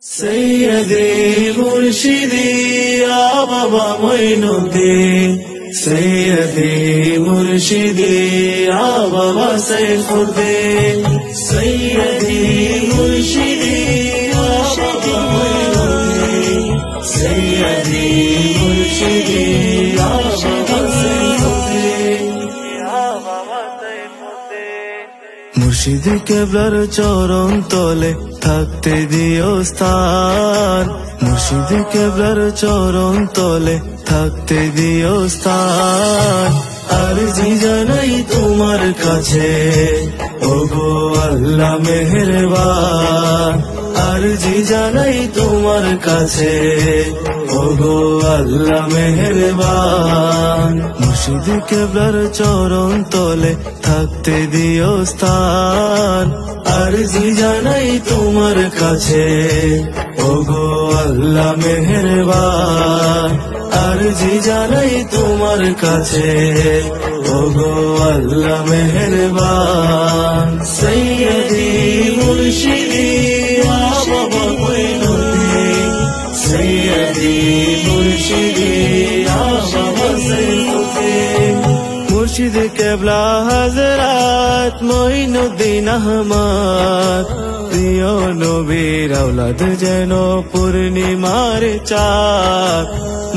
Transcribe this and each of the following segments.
سيدي مرشدي يا بابا معينالدين سيدي مرشدي يا بابا سيف الدين سيدي مرشدي يا بابا معينالدين سيدي مرشدي يا بابا سيف الدين يا بابا سيف الدين মুর্শিদ কেবলার চরণ তলে থাকতে দিও স্থান মুর্শিদ কেবলার চরণ তলে থাকতে দিও স্থান আরজি জানাই তোমার কাছে ওগো আল্লাহ মেহেরবান আরজি জানাই তোমার কাছে ওগো আল্লাহ মেহেরবান মুর্শিদ কেবলার চরণ তলে থাকতে দিও স্থান আরজি জানাই তোমার কাছে ওগো আল্লাহ মেহেরবান আরজি জানাই তোমার কাছে ওগো আল্লাহ মেহেরবান সৈয়দি মুর্শিদি ইয়া বাবা মুঈনুদ্দিন সৈয়দি মুর্শিদি ইয়া বাবা সাইফুদ্দিন মুর্শিদ কেবলা হযরত মুঈনুদ্দিন আহমদ প্রিয় নবীর আওলাদ যেন পূর্ণিমার চাঁদ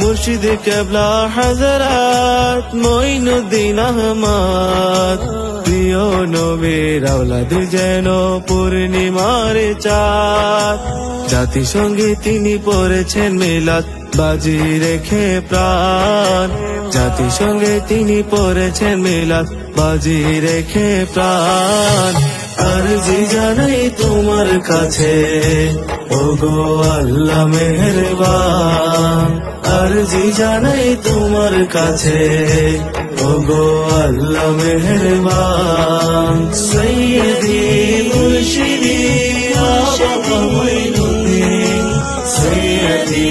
মুর্শিদ কেবলা হযরত মুঈনুদ্দিন আহমদ প্রিয় নবীর আওলাদ যেন পূর্ণিমার চাঁদ জাতিসংঘে তিনি পড়েছেন মিলাদ বাজি রেখে প্রাণ জাতিসংঘে তিনি পড়েছেন মিলাদ বাজি রেখে প্রাণ আরজি জানাই তোমার কাছে ওগো আল্লাহ মেহেরবান আরজি জানাই তোমার কাছে ওগো আল্লাহ মেহেরবান সৈয়দি মুর্শিদি ইয়া বাবা মুঈনুদ্দিন সৈয়দি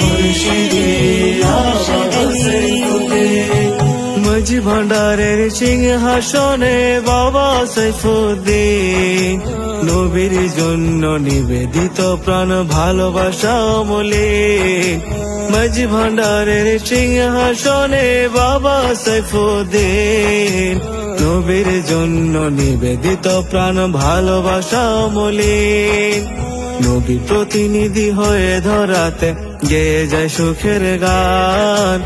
মুর্শিদি ইয়া বাবা সাইফুদ্দিন মাঝি ভান্ডারের সিংহাসনে বাবা সাইফুদ্দিন নবীর জন্য নিবেদিত প্রাণ ভালোবাসা অমলিন মাঝি ভান্ডারের সিংহাসনে বাবা সাইফুদ্দিন নবীর জন্য নিবেদিত প্রাণ ভালোবাসা অমলিন নবী প্রতিনিধি হয়ে ধরাতে গেয়ে যায় সুখের গান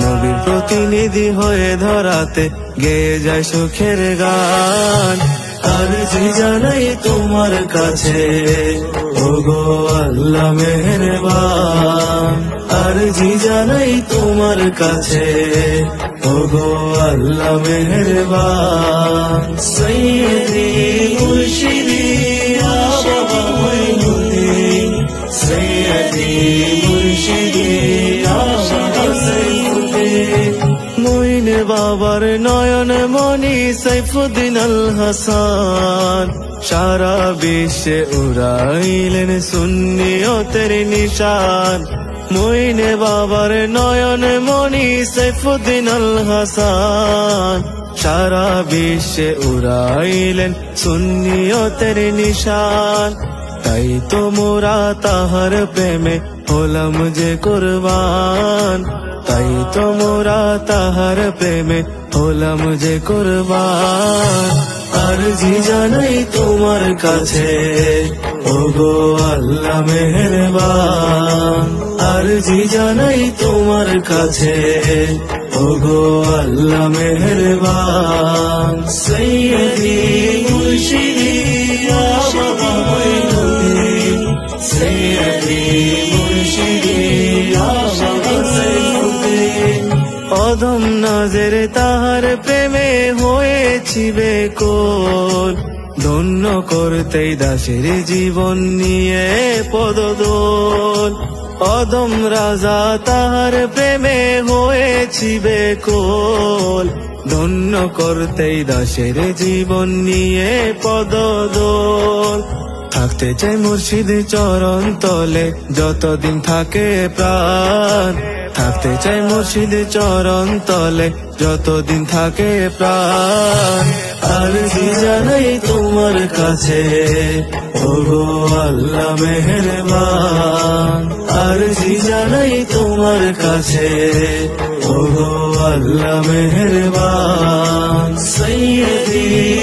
নবীর প্রতিনিধি হয়ে ধরাতে গেয়ে যায় সুখের গান আরজি জানাই তোমার কাছে ওগো আল্লাহ মেহেরবান আরজি জানাই তোমার কাছে ওগো আল্লাহ মেহেরবান সৈয়দি মুর্শিদি ইয়া বাবা মুঈনুদ্দিন সৈয়দি মুর্শিদি ইয়া বাবা সাইফুদ্দিন মুঈন বাবার নয়ন মনি সাইফুদ্দিন আল হাসান সারা বিশ্বে উড়াইলেন সুন্নিয়তের নিশান মুঈন বাবার নয়ন মনি সাইফুদ্দিন আল হাসান সারা বিশ্বে উড়াইলেন সুন্নিয়তের নিশান তাই তো মোরা তাহার প্রেমে হলাম যে কুরবান তাই তো মোরা তাহার প্রেমে হলাম যে কুরবান আরজি জানাই তোমার কাছে ওগো আল্লাহ মেহেরবান আরজি জানাই তোমার কাছে ওগো আল্লাহ মেহেরবান সৈয়দি মুর্শিদি ইয়া বাবা মুঈনুদ্দিন সৈয়দি মুর্শিদি ইয়া বাবা সাইফুদ্দিন অধম নাজের তাহার প্রেমে হয়েছি বেকুল ধন্য করতেই দাসের জীবন নিয়ে পদদোল অধম রাজা তাহার প্রেমে হয়েছি বেকুল ধন্য করতেই দাসের জীবন নিয়ে পদদোল থাকতে চাই মুর্শিদ চরণ তলে যতদিন থাকে প্রাণ থাকতে চাই মুর্শিদ চরণ তলে যতদিন থাকে প্রাণ আরজি জানাই তোমার কাছে, ওগো আল্লাহ মেহেরবান। আরজি জানাই তোমার কাছে, ওগো আল্লাহ মেহেরবান। সৈয়দি